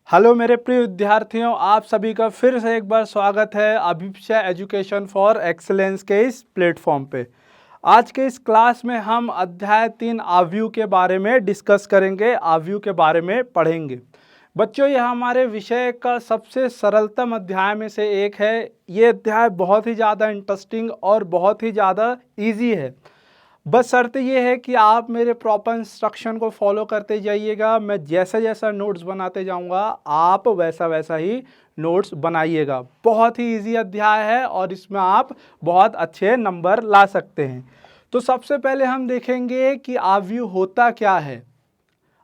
Hello मेरे प्रिय विद्यार्थियों, आप सभी का फिर से एक बार स्वागत है अभिप्सा एजुकेशन फॉर एक्सीलेंस के इस प्लेटफॉर्म पे। आज के इस क्लास में हम अध्याय 3 आव्यूह के बारे में डिस्कस करेंगे, आव्यूह के बारे में पढ़ेंगे। बच्चों, यह हमारे विषय का सबसे सरलतम अध्याय में से एक है। ये अध्याय बहुत ही ज़्यादा इंटरेस्टिंग और बहुत ही ज़्यादा ईजी है। बस शर्त ये है कि आप मेरे प्रॉपर इंस्ट्रक्शन को फॉलो करते जाइएगा। मैं जैसा जैसा नोट्स बनाते जाऊंगा आप वैसा वैसा ही नोट्स बनाइएगा। बहुत ही इजी अध्याय है और इसमें आप बहुत अच्छे नंबर ला सकते हैं। तो सबसे पहले हम देखेंगे कि आव्यूह होता क्या है।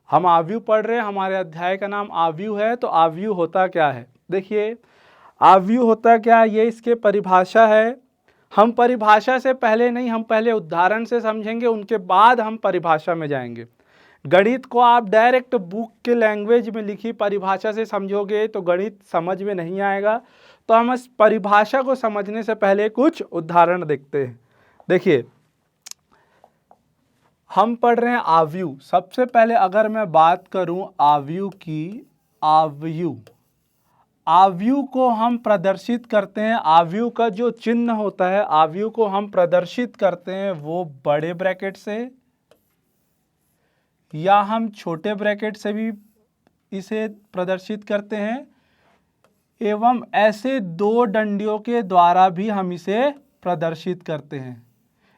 हम आव्यूह पढ़ रहे हैं, हमारे अध्याय का नाम आव्यूह है, तो आव्यूह होता क्या है। देखिए, आव्यूह होता क्या है, ये इसके परिभाषा है। हम परिभाषा से पहले नहीं, हम पहले उदाहरण से समझेंगे, उनके बाद हम परिभाषा में जाएंगे। गणित को आप डायरेक्ट बुक के लैंग्वेज में लिखी परिभाषा से समझोगे तो गणित समझ में नहीं आएगा। तो हम इस परिभाषा को समझने से पहले कुछ उदाहरण देखते हैं। देखिए, हम पढ़ रहे हैं आव्यूह। सबसे पहले अगर मैं बात करूं आव्यूह की, आव्यूह को हम प्रदर्शित करते हैं। आव्यूह का जो चिन्ह होता है, आव्यूह को हम प्रदर्शित करते हैं वो बड़े ब्रैकेट से या हम छोटे ब्रैकेट से भी इसे प्रदर्शित करते हैं, एवं ऐसे दो डंडियों के द्वारा भी हम इसे प्रदर्शित करते हैं।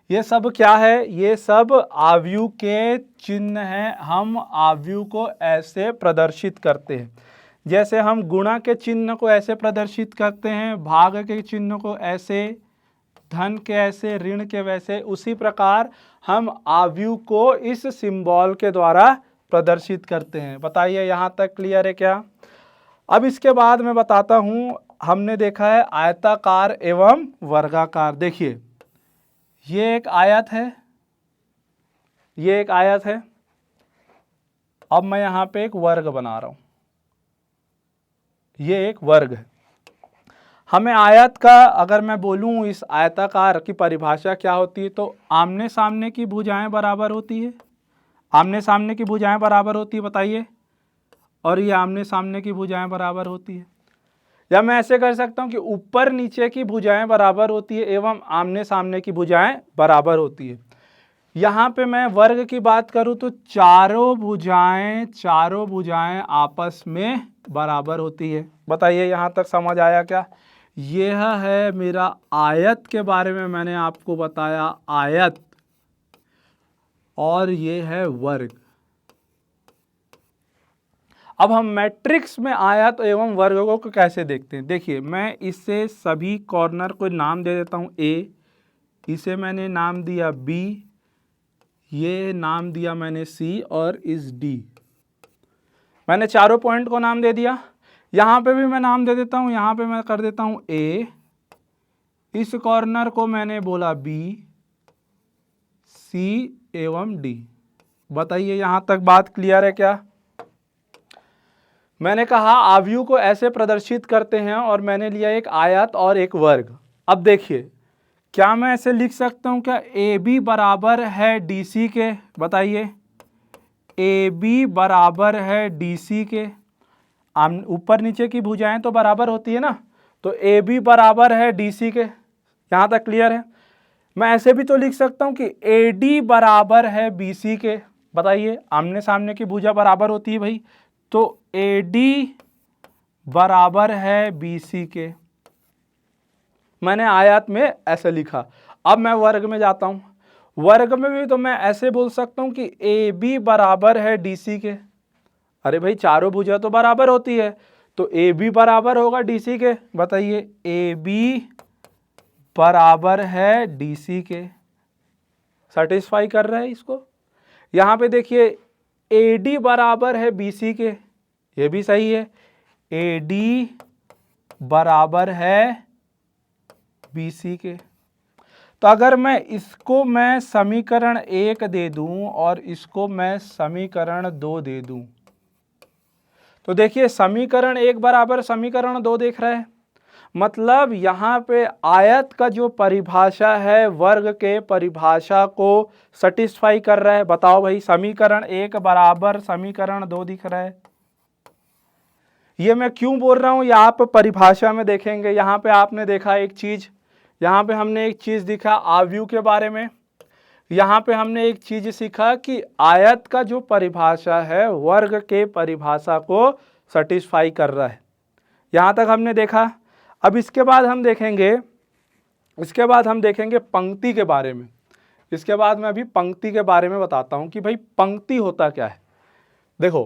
ये सब क्या है? ये सब आव्यूह के चिन्ह हैं। हम आव्यूह को ऐसे प्रदर्शित करते हैं। जैसे हम गुणा के चिन्ह को ऐसे प्रदर्शित करते हैं, भाग के चिन्ह को ऐसे, धन के ऐसे, ऋण के वैसे, उसी प्रकार हम आव्यूह को इस सिंबल के द्वारा प्रदर्शित करते हैं। बताइए, यहाँ तक क्लियर है क्या? अब इसके बाद मैं बताता हूँ। हमने देखा है आयताकार एवं वर्गाकार। देखिए, ये एक आयत है, ये एक आयत है। अब मैं यहाँ पे एक वर्ग बना रहा हूँ, ये एक वर्ग है। हमें आयत का, अगर मैं बोलूँ इस आयताकार की परिभाषा क्या होती है, तो आमने सामने की भुजाएं बराबर होती है। आमने सामने की भुजाएं बराबर होती है, बताइए। और ये आमने सामने की भुजाएं बराबर होती है। या मैं ऐसे कर सकता हूँ कि ऊपर नीचे की भुजाएं बराबर होती है एवं आमने सामने की भुजाएं बराबर होती है। यहाँ पे मैं वर्ग की बात करूँ तो चारों भुजाएं आपस में बराबर होती है। बताइए, यहाँ तक समझ आया क्या? यह है मेरा आयत के बारे में मैंने आपको बताया, आयत, और ये है वर्ग। अब हम मैट्रिक्स में आयत एवं वर्गों को कैसे देखते हैं। देखिए, मैं इससे सभी कॉर्नर को नाम दे देता हूँ ए, इसे मैंने नाम दिया बी, ये नाम दिया मैंने सी, और इस डी। मैंने चारों पॉइंट को नाम दे दिया। यहाँ पे भी मैं नाम दे देता हूँ, यहाँ पे मैं कर देता हूँ ए, इस कॉर्नर को मैंने बोला बी, सी एवं डी। बताइए, यहाँ तक बात क्लियर है क्या? मैंने कहा आव्यूह को ऐसे प्रदर्शित करते हैं और मैंने लिया एक आयत और एक वर्ग। अब देखिए, क्या मैं ऐसे लिख सकता हूं क्या ए बी बराबर है डी सी के? बताइए, ए बी बराबर है डी सी के। ऊपर नीचे की भुजाएं तो बराबर होती है ना, तो ए बी बराबर है डी सी के। यहाँ तक क्लियर है? मैं ऐसे भी तो लिख सकता हूं कि ए डी बराबर है बी सी के। बताइए, आमने सामने की भुजा बराबर होती है भाई, तो ए डी बराबर है बी सी के। मैंने आयत में ऐसे लिखा। अब मैं वर्ग में जाता हूं। वर्ग में भी तो मैं ऐसे बोल सकता हूं कि ए बी बराबर है डी सी के। अरे भाई, चारों भुजा तो बराबर होती है, तो ए बी बराबर होगा डी सी के। बताइए, ए बी बराबर है डी सी के। सेटिस्फाई कर रहा है इसको? यहाँ पे देखिए, ए डी बराबर है बी सी के, ये भी सही है। ए डी बराबर है बी सी के। तो अगर मैं समीकरण 1 दे दूं और इसको मैं समीकरण 2 दे दूं, तो देखिए, समीकरण 1 बराबर समीकरण 2 देख रहे हैं। मतलब यहाँ पे आयत का जो परिभाषा है वर्ग के परिभाषा को सेटिस्फाई कर रहा है। बताओ भाई, समीकरण 1 बराबर समीकरण 2 दिख रहा है। ये मैं क्यों बोल रहा हूँ, ये आप परिभाषा में देखेंगे। यहाँ पे आपने देखा एक चीज, यहाँ पे हमने एक चीज दिखा आव्यूह के बारे में, यहाँ पे हमने एक चीज सीखा कि आयत का जो परिभाषा है वर्ग के परिभाषा को सेटिस्फाई कर रहा है। यहाँ तक हमने देखा। अब इसके बाद हम देखेंगे पंक्ति के बारे में। इसके बाद मैं अभी पंक्ति के बारे में बताता हूं कि भाई पंक्ति होता क्या है। देखो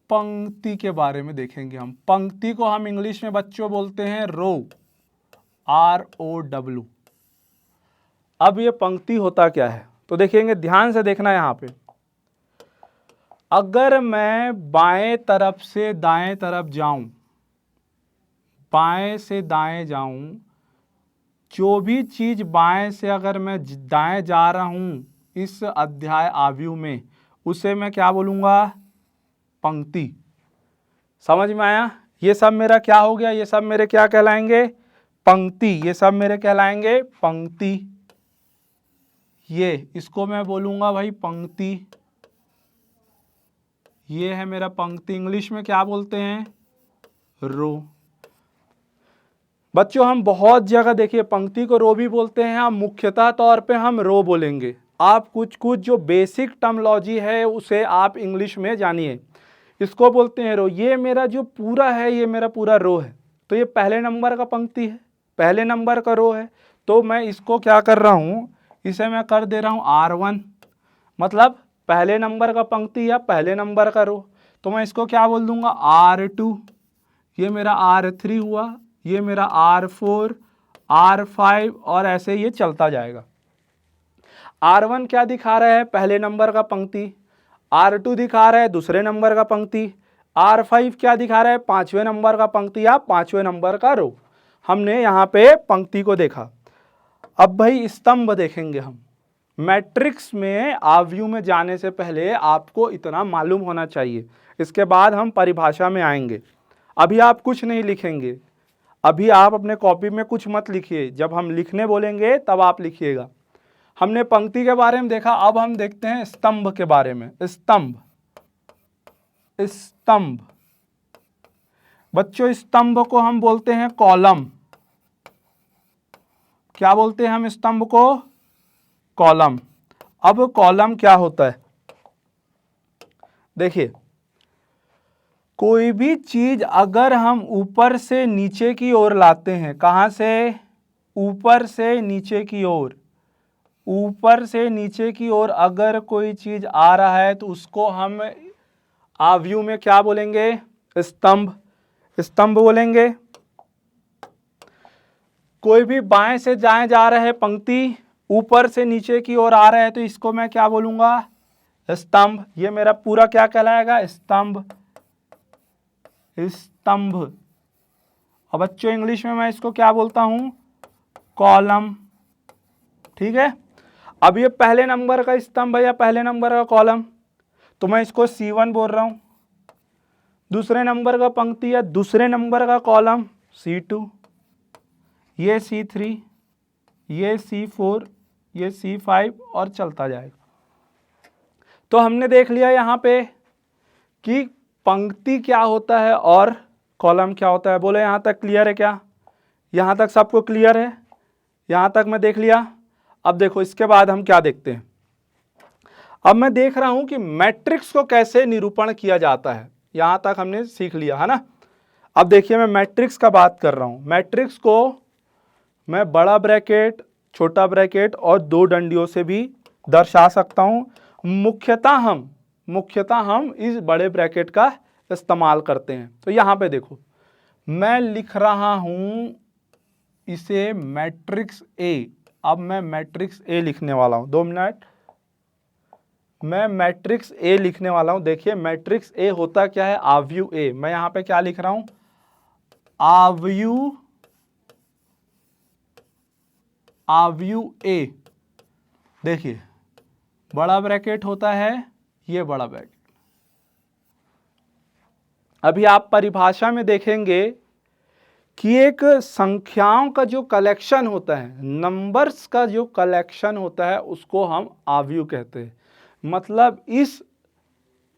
पंक्ति के बारे में देखेंगे हम। पंक्ति को हम इंग्लिश में बच्चों बोलते हैं रो, ROW। अब ये पंक्ति होता क्या है तो देखेंगे, ध्यान से देखना। यहाँ पे अगर मैं बाएं तरफ से दाएं तरफ जाऊं, बाएं से दाएं जाऊं, जो भी चीज बाएं से अगर मैं दाएं जा रहा हूं इस अध्याय आव्यूह में, उसे मैं क्या बोलूंगा, पंक्ति। समझ में आया? ये सब मेरा क्या हो गया, ये सब मेरे क्या कहलाएंगे, पंक्ति। ये सब मेरे कहलाएंगे पंक्ति। ये इसको मैं बोलूंगा भाई पंक्ति। ये है मेरा पंक्ति। इंग्लिश में क्या बोलते हैं, रो। बच्चों हम बहुत जगह देखिए पंक्ति को रो भी बोलते हैं, हम मुख्यतः तौर पे हम रो बोलेंगे। आप कुछ जो बेसिक टर्मोलॉजी है उसे आप इंग्लिश में जानिए। इसको बोलते हैं रो। ये मेरा जो पूरा है, ये मेरा पूरा रो है, तो ये पहले नंबर का पंक्ति है, पहले नंबर का रो है। तो मैं इसको क्या कर रहा हूँ, इसे मैं कर दे रहा हूँ R1, मतलब पहले नंबर का पंक्ति या पहले नंबर का रो। तो मैं इसको क्या बोल दूंगा, R2। ये मेरा R3 हुआ, ये मेरा R4, R5 और ऐसे ये चलता जाएगा। R1 क्या दिखा रहा है, पहले नंबर का पंक्ति। R2 दिखा रहा है दूसरे नंबर का पंक्ति। R5 क्या दिखा रहा है, पांचवें नंबर का पंक्ति या पांचवें नंबर का रो। हमने यहाँ पे पंक्ति को देखा। अब भाई स्तंभ देखेंगे हम। मैट्रिक्स में आव्यूह में जाने से पहले आपको इतना मालूम होना चाहिए। इसके बाद हम परिभाषा में आएंगे। अभी आप कुछ नहीं लिखेंगे, अभी आप अपने कॉपी में कुछ मत लिखिए, जब हम लिखने बोलेंगे तब आप लिखिएगा। हमने पंक्ति के बारे में देखा, अब हम देखते हैं स्तंभ के बारे में। स्तंभ बच्चों, स्तंभ को हम बोलते हैं कॉलम। क्या बोलते हैं हम स्तंभ को, कॉलम। अब कॉलम क्या होता है, देखिए कोई भी चीज अगर हम ऊपर से नीचे की ओर लाते हैं, कहां से, ऊपर से नीचे की ओर, ऊपर से नीचे की ओर अगर कोई चीज आ रहा है तो उसको हम आव्यूह में क्या बोलेंगे, स्तंभ बोलेंगे। कोई भी बाएं से दाएं जा रहा है पंक्ति, ऊपर से नीचे की ओर आ रहा है तो इसको मैं क्या बोलूंगा, स्तंभ। ये मेरा पूरा क्या कहलाएगा, स्तंभ। और बच्चों इंग्लिश में मैं इसको क्या बोलता हूं, कॉलम। ठीक है। अब ये पहले नंबर का स्तंभ है या पहले नंबर का कॉलम, तो मैं इसको C1 बोल रहा हूं। दूसरे नंबर का पंक्ति या दूसरे नंबर का कॉलम C2, ये C3, ये C4, ये C5 और चलता जाएगा। तो हमने देख लिया यहाँ पे कि पंक्ति क्या होता है और कॉलम क्या होता है। बोले यहाँ तक क्लियर है क्या, यहाँ तक सबको क्लियर है, यहाँ तक मैं देख लिया। अब देखो इसके बाद हम क्या देखते हैं। अब मैं देख रहा हूं कि मैट्रिक्स को कैसे निरूपण किया जाता है। यहां तक हमने सीख लिया है ना। अब देखिए मैं मैट्रिक्स का बात कर रहा हूं। मैट्रिक्स को मैं बड़ा ब्रैकेट, छोटा ब्रैकेट और दो डंडियों से भी दर्शा सकता हूं। मुख्यतः हम इस बड़े ब्रैकेट का इस्तेमाल करते हैं। तो यहां पे देखो मैं लिख रहा हूं इसे मैट्रिक्स ए। अब मैं मैट्रिक्स ए लिखने वाला हूं, 2 मिनट। मैं मैट्रिक्स ए लिखने वाला हूं। देखिए मैट्रिक्स ए होता क्या है, आव्यूह ए। मैं यहां पे क्या लिख रहा हूं, आव्यूह ए। देखिए बड़ा ब्रैकेट होता है, ये बड़ा ब्रैकेट। अभी आप परिभाषा में देखेंगे कि एक संख्याओं का जो कलेक्शन होता है, नंबर्स का जो कलेक्शन होता है, उसको हम आव्यूह कहते हैं। मतलब इस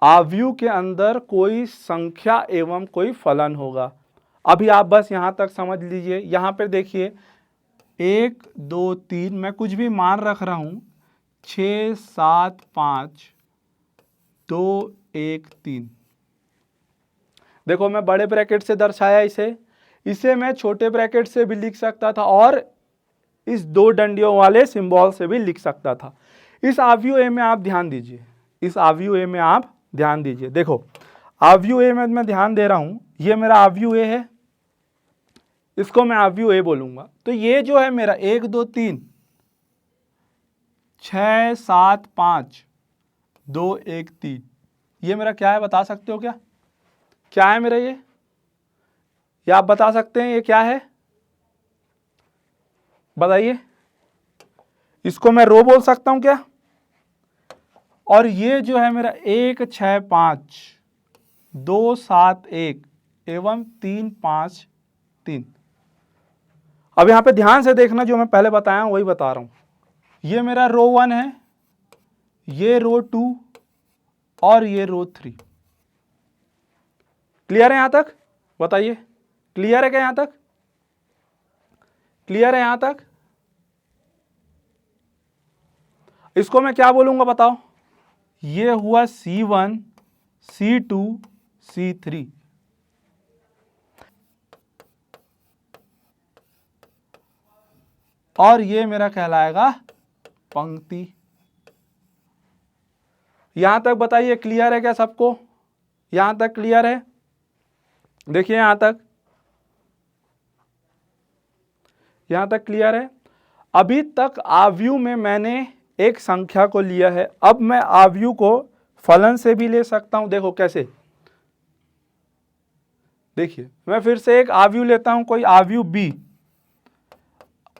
आव्यूह के अंदर कोई संख्या एवं कोई फलन होगा। अभी आप बस यहाँ तक समझ लीजिए। यहाँ पर देखिए 1 2 3 मैं कुछ भी मान रख रहा हूँ, 6 7 5 2 1 3। देखो मैं बड़े ब्रैकेट से दर्शाया इसे मैं छोटे ब्रैकेट से भी लिख सकता था और इस 2 डंडियों वाले सिंबल से भी लिख सकता था। इस आव्यूह ए में आप ध्यान दीजिए, इस आव्यूह ए में आप ध्यान दीजिए। देखो आव्यूह ए में मैं ध्यान दे रहा हूं, ये मेरा आव्यूह ए है, इसको मैं आव्यूह ए बोलूंगा। तो ये जो है मेरा 1 2 3 6 7 5 2 1 3, ये मेरा क्या है बता सकते हो क्या? क्या है मेरा ये आप बता सकते हैं ये क्या है? बताइए। इसको मैं रो बोल सकता हूं क्या? और ये जो है मेरा 1 6 5 2 7 1 एवं 3 5 3। अब यहां पे ध्यान से देखना, जो मैं पहले बताया वही बता रहा हूं। ये मेरा रो 1 है, ये रो 2 और ये रो 3। क्लियर है यहां तक? बताइए क्लियर है क्या? यहां तक क्लियर है? यहां तक इसको मैं क्या बोलूंगा बताओ? ये हुआ C1 C2 C3। और ये मेरा कहलाएगा पंक्ति। यहां तक बताइए क्लियर है क्या सबको? यहां तक क्लियर है? देखिए यहां तक क्लियर है। अभी तक आव्यूह में मैंने एक संख्या को लिया है, अब मैं आव्यूह को फलन से भी ले सकता हूं। देखो कैसे, देखिए मैं फिर से एक आव्यूह लेता हूं, कोई आव्यूह बी,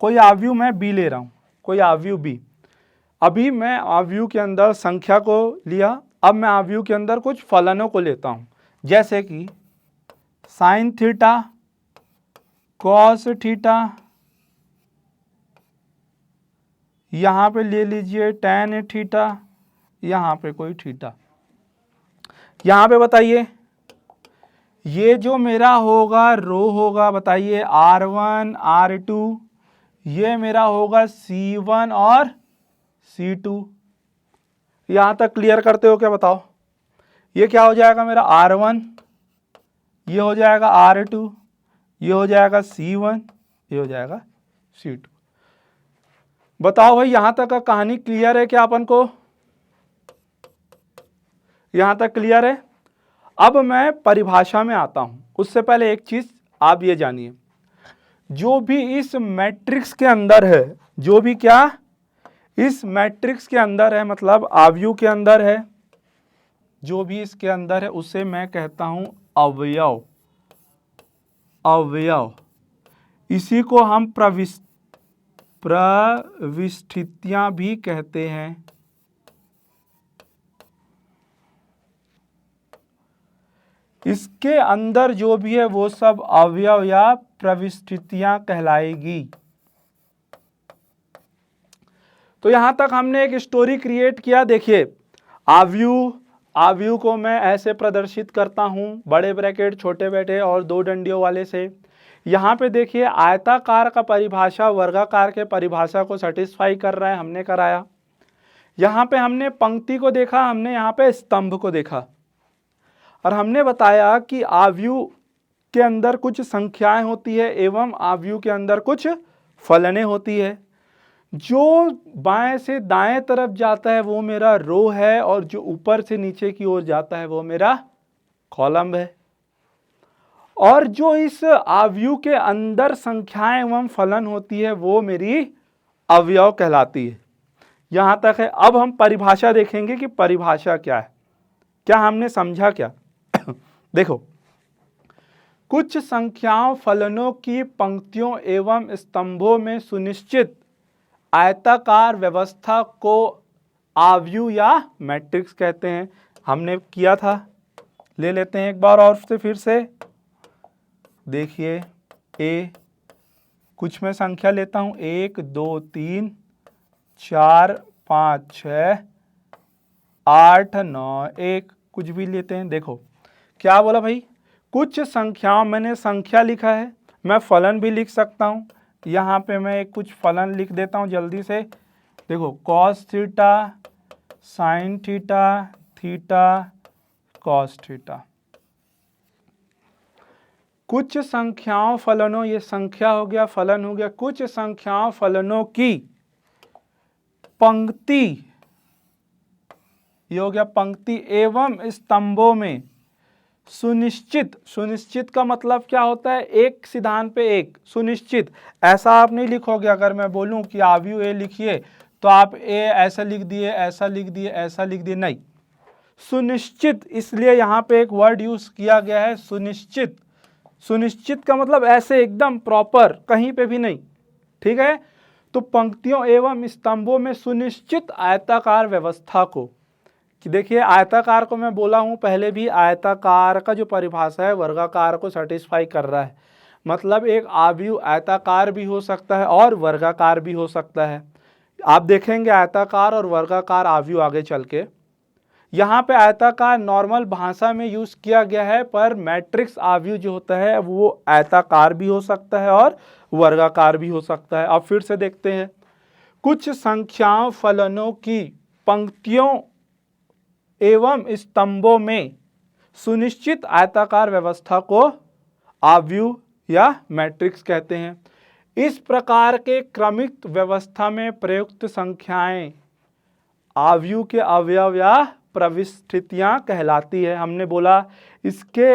कोई आव्यूह मैं बी ले रहा हूं, कोई आव्यूह बी। अभी मैं आव्यूह के अंदर संख्या को लिया, अब मैं आव्यूह के अंदर कुछ फलनों को लेता हूं, जैसे कि साइन थीटा, कॉस थीटा, यहां पे ले लीजिए टैन थीटा, यहां पे कोई थीटा। यहां पे बताइए ये जो मेरा होगा रो होगा, बताइए R1 R2, ये मेरा होगा C1 और C2। यहां तक क्लियर करते हो क्या बताओ? ये क्या हो जाएगा मेरा R1, ये हो जाएगा R2, ये हो जाएगा C1, ये हो जाएगा C2। बताओ भाई यहां तक का कहानी क्लियर है क्या अपन को? यहां तक क्लियर है? अब मैं परिभाषा में आता हूं, उससे पहले एक चीज आप ये जानिए, जो भी इस मैट्रिक्स के अंदर है, जो भी क्या इस मैट्रिक्स के अंदर है, मतलब आव्यूह के अंदर है, जो भी इसके अंदर है उसे मैं कहता हूं अवयव। अवयव, इसी को हम प्रविष्टियां भी कहते हैं। इसके अंदर जो भी है वो सब अवयव या प्रविष्टियां कहलाएगी। तो यहां तक हमने एक स्टोरी क्रिएट किया। देखिए आव्यूह को मैं ऐसे प्रदर्शित करता हूं, बड़े ब्रैकेट छोटे बैठे और 2 डंडियों वाले से। यहाँ पे देखिए आयताकार का परिभाषा वर्गाकार के परिभाषा को सेटिस्फाई कर रहा है, हमने कराया। यहाँ पे हमने पंक्ति को देखा, हमने यहाँ पे स्तंभ को देखा, और हमने बताया कि आव्यूह के अंदर कुछ संख्याएं होती है एवं आव्यूह के अंदर कुछ फलनें होती है। जो बाएं से दाएं तरफ जाता है वो मेरा रो है, और जो ऊपर से नीचे की ओर जाता है वो मेरा कॉलम है। और जो इस आव्यूह के अंदर संख्याएं एवं फलन होती है वो मेरी अवयव कहलाती है। यहां तक है। अब हम परिभाषा देखेंगे कि परिभाषा क्या है, क्या हमने समझा क्या? देखो, कुछ संख्याओं फलनों की पंक्तियों एवं स्तंभों में सुनिश्चित आयताकार व्यवस्था को आव्यूह या मैट्रिक्स कहते हैं। हमने किया था, ले लेते हैं एक बार और से फिर से। देखिए ए, कुछ मैं संख्या लेता हूं 1 2 3 4 5 6 8 9 1, कुछ भी लेते हैं। देखो क्या बोला भाई, कुछ संख्याओं, मैंने संख्या लिखा है, मैं फलन भी लिख सकता हूँ। यहाँ पे मैं एक कुछ फलन लिख देता हूँ जल्दी से। देखो cos theta sine theta theta cos theta. कुछ संख्याओं फलनों, ये संख्या हो गया फलन हो गया, कुछ संख्याओं फलनों की पंक्ति, ये हो गया पंक्ति एवं स्तंभों में सुनिश्चित, सुनिश्चित का मतलब क्या होता है, एक सिद्धांत पे एक, सुनिश्चित। ऐसा आप नहीं लिखोगे, अगर मैं बोलूं कि आव्यूह ए लिखिए तो आप ए ऐसा लिख दिए, ऐसा लिख दिए, ऐसा लिख दिए, नहीं, सुनिश्चित। इसलिए यहाँ पे एक वर्ड यूज किया गया है सुनिश्चित। सुनिश्चित का मतलब ऐसे एकदम प्रॉपर, कहीं पे भी नहीं, ठीक है। तो पंक्तियों एवं स्तंभों में सुनिश्चित आयताकार व्यवस्था को, कि देखिए आयताकार को मैं बोला हूँ पहले भी, आयताकार का जो परिभाषा है वर्गाकार को सेटिस्फाई कर रहा है। मतलब एक आव्यूह आयताकार भी हो सकता है और वर्गाकार भी हो सकता है। आप देखेंगे आयताकार और वर्गाकार आव्यूह आगे चल के। यहाँ पे आयताकार नॉर्मल भाषा में यूज किया गया है, पर मैट्रिक्स आव्यूह जो होता है वो आयताकार भी हो सकता है और वर्गाकार भी हो सकता है। अब फिर से देखते हैं, कुछ संख्याओं फलनों की पंक्तियों एवं स्तंभों में सुनिश्चित आयताकार व्यवस्था को आव्यूह या मैट्रिक्स कहते हैं। इस प्रकार के क्रमिक व्यवस्था में प्रयुक्त संख्याएं आव्यूह के अवयव या प्रविष्टियां कहलाती है। हमने बोला इसके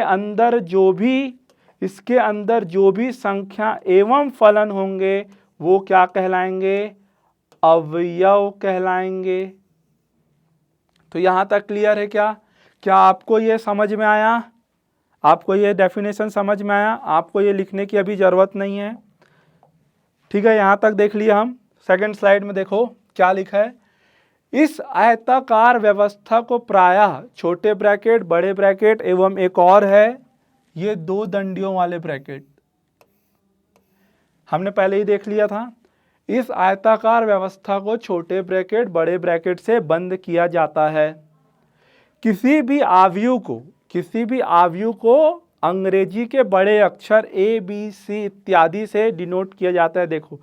अंदर जो भी संख्या एवं फलन होंगे वो क्या कहलाएंगे, अवयव कहलाएंगे। तो यहां तक क्लियर है क्या? क्या आपको ये समझ में आया? आपको ये डेफिनेशन समझ में आया? आपको ये लिखने की अभी जरूरत नहीं है, ठीक है। यहां तक देख लिया हम। सेकंड स्लाइड में देखो क्या लिखा है, इस आयताकार व्यवस्था को प्रायः छोटे ब्रैकेट, बड़े ब्रैकेट एवं एक और है ये दो दंडियों वाले ब्रैकेट, हमने पहले ही देख लिया था। इस आयताकार व्यवस्था को छोटे ब्रैकेट, बड़े ब्रैकेट से बंद किया जाता है। किसी भी आव्यूह को अंग्रेजी के बड़े अक्षर ए बी सी इत्यादि से डिनोट किया जाता है। देखो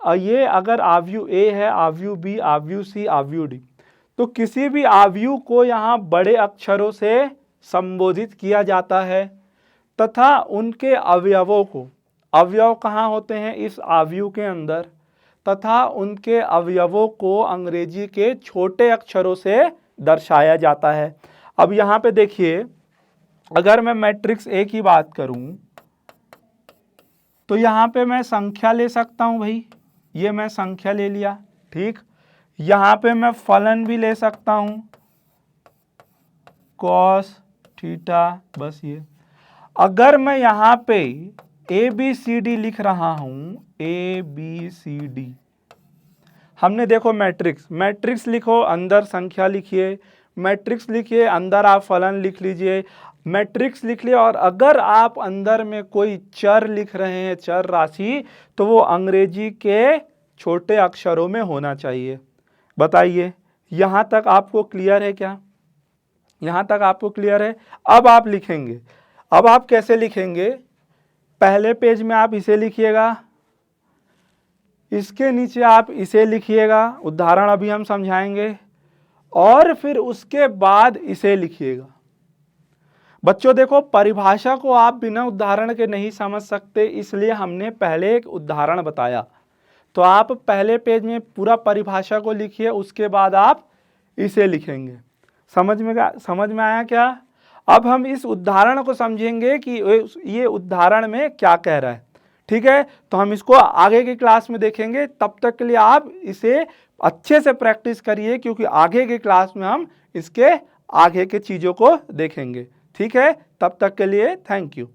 ये अगर आव्यूह ए है, आव्यूह बी, आव्यूह सी, आव्यूह डी, तो किसी भी आव्यूह को यहाँ बड़े अक्षरों से संबोधित किया जाता है तथा उनके अवयवों को, अवयव कहाँ होते हैं, इस आव्यूह के अंदर, तथा उनके अवयवों को अंग्रेजी के छोटे अक्षरों से दर्शाया जाता है। अब यहाँ पे देखिए, अगर मैं मैट्रिक्स ए की बात करूं तो यहाँ पे मैं संख्या ले सकता हूं भाई, ये मैं संख्या ले लिया, ठीक। यहाँ पे मैं फलन भी ले सकता हूं, कॉस थीटा, बस ये। अगर मैं यहाँ पे ए बी सी डी लिख रहा हूं, ए बी सी डी, हमने देखो मैट्रिक्स लिखो, अंदर संख्या लिखिए, मैट्रिक्स लिखिए, अंदर आप फलन लिख लीजिए, मैट्रिक्स लिख लिया। और अगर आप अंदर में कोई चर लिख रहे हैं, चर राशि, तो वो अंग्रेजी के छोटे अक्षरों में होना चाहिए। बताइए यहाँ तक आपको क्लियर है क्या? यहाँ तक आपको क्लियर है? अब आप लिखेंगे, अब आप कैसे लिखेंगे, पहले पेज में आप इसे लिखिएगा, इसके नीचे आप इसे लिखिएगा, उदाहरण अभी हम समझाएंगे, और फिर उसके बाद इसे लिखिएगा। बच्चों देखो, परिभाषा को आप बिना उदाहरण के नहीं समझ सकते, इसलिए हमने पहले एक उदाहरण बताया। तो आप पहले पेज में पूरा परिभाषा को लिखिए, उसके बाद आप इसे लिखेंगे। समझ में आया क्या? अब हम इस उदाहरण को समझेंगे कि ये उदाहरण में क्या कह रहा है, ठीक है। तो हम इसको आगे की क्लास में देखेंगे, तब तक के लिए आप इसे अच्छे से प्रैक्टिस करिए, क्योंकि आगे की क्लास में हम इसके आगे के चीज़ों को देखेंगे, ठीक है। तब तक के लिए थैंक यू।